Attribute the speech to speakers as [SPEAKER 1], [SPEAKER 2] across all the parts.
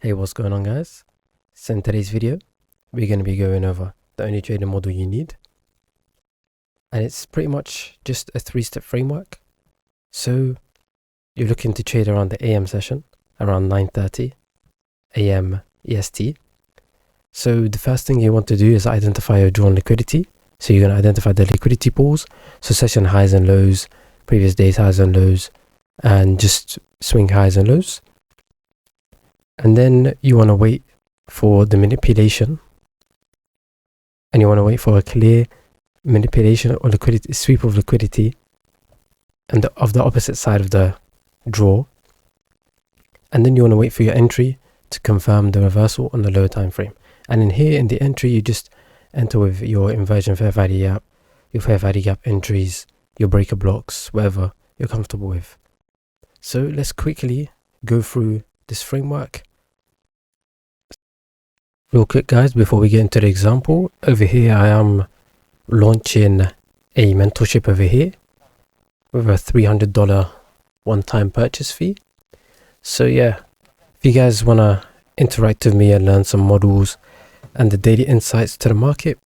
[SPEAKER 1] Hey, what's going on, guys? So in today's video, we're going to be going over the only trading model you need. And it's pretty much just a 3-step framework. So you're looking to trade around the AM session, around 9:30 AM EST. So the first thing you want to do is identify your drawn liquidity. So you're going to identify the liquidity pools. So session highs and lows, previous day's highs and lows, and just swing highs and lows. And then you want to wait for the manipulation, and you want to wait for a clear manipulation or liquidity sweep of liquidity and of the opposite side of the draw. And then you want to wait for your entry to confirm the reversal on the lower time frame. And in here, in the entry, you just enter with your inversion fair value gap, your fair value gap entries, your breaker blocks, whatever you're comfortable with. So let's quickly go through this framework real quick, guys, before we get into the example. Over here I am launching a mentorship over here with a $300 one-time purchase fee. So yeah, if you guys want to interact with me and learn some models and the daily insights to the market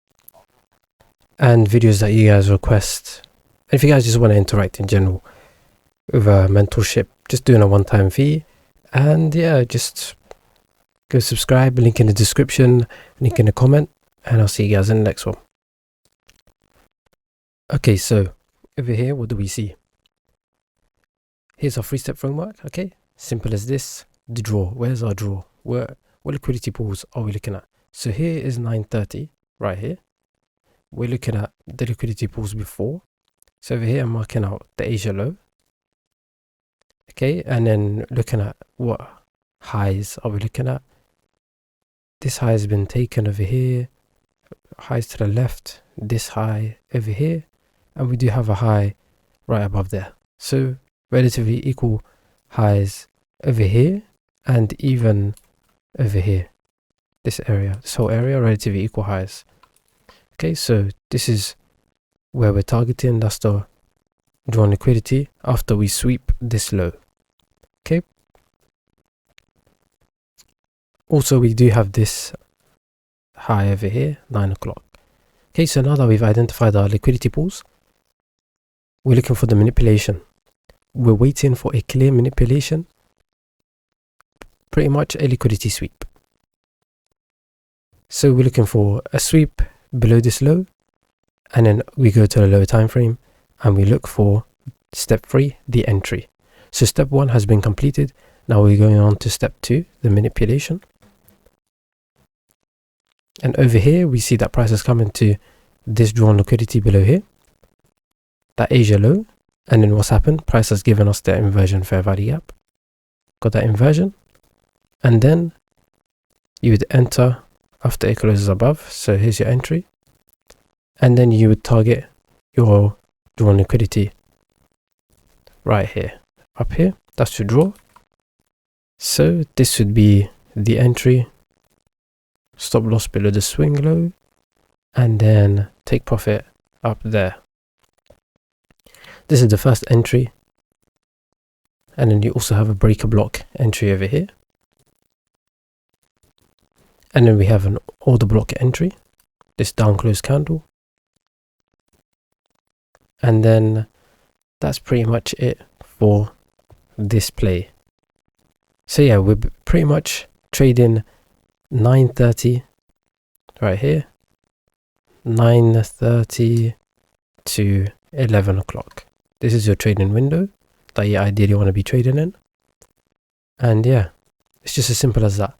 [SPEAKER 1] and videos that you guys request, and if you guys just want to interact in general with a mentorship, just doing a one-time fee. And yeah, just go subscribe, link in the description, link in the comment, and I'll see you guys in the next one. Okay, so over here, what do we see? Here's our 3-step framework. Okay, simple as this. The draw. Where's our draw? What liquidity pools are we looking at? So here is 9:30 right here. We're looking at the liquidity pools before. So over here I'm marking out the Asia low. Okay, and then looking at what highs are we looking at. This high has been taken over here, highs to the left, this high over here, and we do have a high right above there. So relatively equal highs over here and even over here. This area, this whole area, relatively equal highs. Okay, so this is where we're targeting. That's the drawn liquidity after we sweep this low. Okay. Also, we do have this high over here, 9 o'clock. Okay, so now that we've identified our liquidity pools, we're looking for the manipulation. We're waiting for a clear manipulation, pretty much a liquidity sweep. So we're looking for a sweep below this low, and then we go to the lower time frame and we look for step 3, the entry. So step 1 has been completed. Now we're going on to step 2, the manipulation. And over here we see that price has come into this drawn liquidity below here, that Asia low, and then what's happened? Price has given us the inversion fair value gap. Got that inversion, and then you would enter after it closes above. So here's your entry, and then you would target your drawn liquidity right here, up here. That's your draw. So this would be the entry, stop loss below the swing low, and then take profit up there. This is the first entry, and then you also have a breaker block entry over here, and then we have an order block entry, this down close candle, and then that's pretty much it for this play. So yeah, we're pretty much trading 9:30 right here, 9:30 to 11 o'clock. This is your trading window that you ideally want to be trading in. And yeah, it's just as simple as that.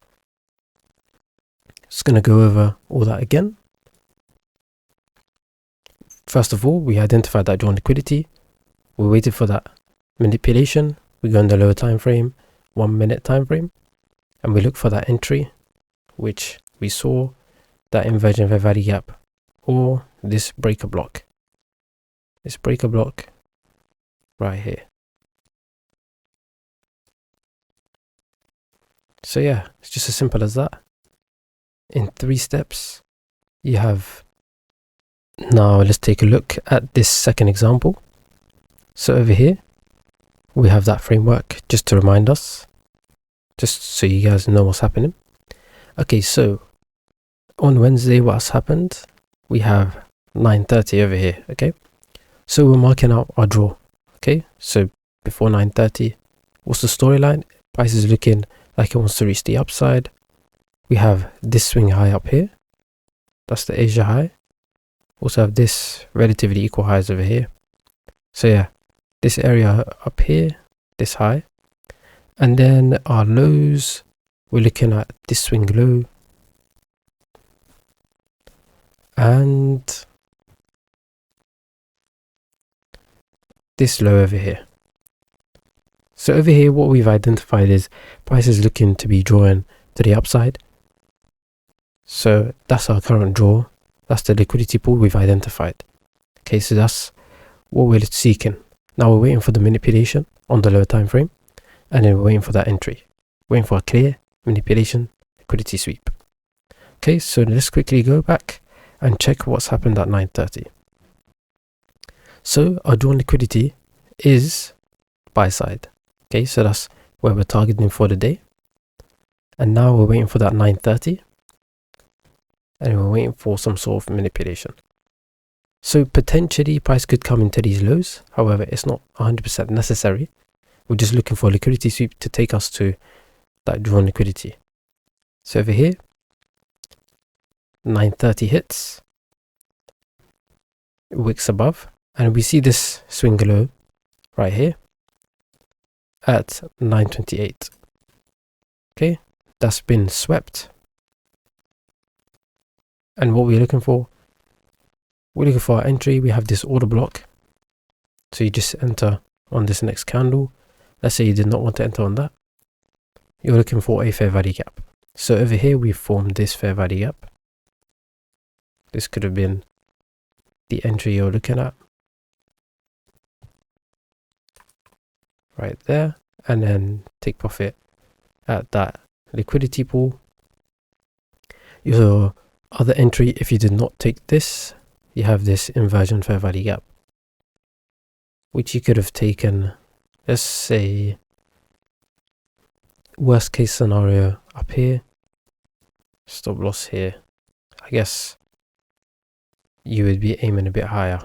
[SPEAKER 1] Just going to go over all that again. First of all, we identified that drawn liquidity. We waited for that manipulation. We go in the lower time frame, 1 minute time frame, and we look for that entry, which we saw that inversion fair value gap or this breaker block. This breaker block right here. So yeah, it's just as simple as that. In 3 steps, you have. Now let's take a look at this second example. So over here, we have that framework just to remind us. just so you guys know what's happening. Okay, so on Wednesday, what's happened? We have 9:30 over here. Okay, so we're marking out our draw. Okay, so before 9:30, what's the storyline? Price is looking like it wants to reach the upside. We have this swing high up here. That's the Asia high. Also have this relatively equal highs over here. So yeah, this area up here, this high. And then our lows, we're looking at this swing low. And this low over here. So over here, what we've identified is price is looking to be drawing to the upside. So that's our current draw. That's the liquidity pool we've identified. Okay, so that's what we're seeking. Now we're waiting for the manipulation on the lower time frame, and then we're waiting for that entry. Waiting for a clear manipulation liquidity sweep. Okay, so let's quickly go back and check what's happened at 9:30. So our drawn liquidity is buy side. Okay, so that's where we're targeting for the day. And now we're waiting for that 9:30. And we're waiting for some sort of manipulation. So potentially price could come into these lows. However, it's not 100% necessary. We're just looking for a liquidity sweep to take us to that drawn liquidity. So over here, 9:30 hits, wicks above, and we see this swing low right here at 9:28. Okay, that's been swept. And what we're looking for, we're looking for our entry. We have this order block. So you just enter on this next candle. Let's say you did not want to enter on that. You're looking for a fair value gap. So over here, we've formed this fair value gap. This could have been the entry you're looking at. Right there. And then take profit at that liquidity pool. Your other entry, if you did not take this, you have this inversion fair value gap, which you could have taken, let's say, worst case scenario up here, stop loss here. I guess you would be aiming a bit higher.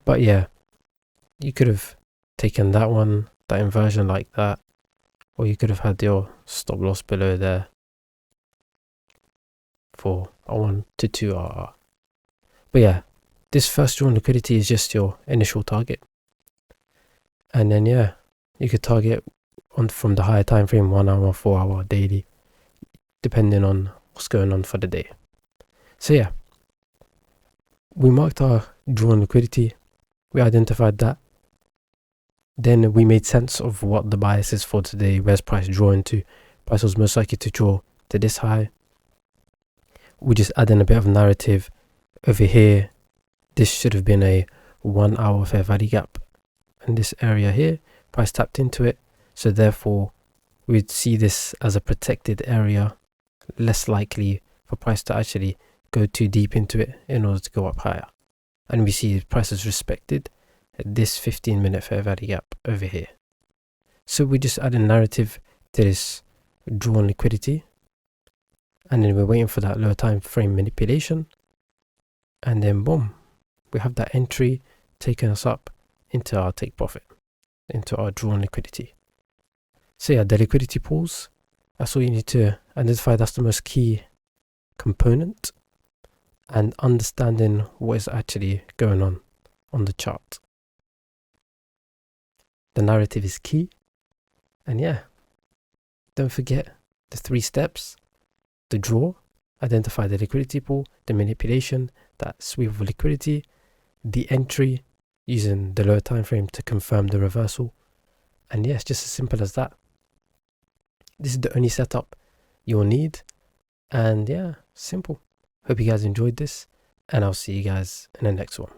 [SPEAKER 1] But yeah, you could have taken that one, that inversion like that, or you could have had your stop loss below there for a 1 to 2 RR. But yeah, this first drawn liquidity is just your initial target. And then yeah, you could target on from the higher time frame, 1 hour, 4 hour, daily, depending on what's going on for the day. So yeah, we marked our drawn liquidity, we identified that. Then we made sense of what the bias is for today. Where's price drawing to? Price was most likely to draw to this high. We just add in a bit of narrative over here. This should have been a 1 hour fair value gap. And this area here, price tapped into it. So therefore, we'd see this as a protected area. Less likely for price to actually go too deep into it in order to go up higher. And we see price is respected at this 15-minute fair value gap over here. So we just add a narrative to this drawn liquidity. And then we're waiting for that lower time frame manipulation. And then boom, we have that entry taking us up into our take profit, into our drawn liquidity. So yeah, the liquidity pools, that's all you need to identify. That's the most key component, and understanding what is actually going on the chart. The narrative is key. And yeah, don't forget the 3 steps: the draw, identify the liquidity pool, the manipulation, that sweep of liquidity, the entry, using the lower time frame to confirm the reversal. And yeah, it's just as simple as that. This is the only setup you'll need. And yeah, simple. Hope you guys enjoyed this, and I'll see you guys in the next one.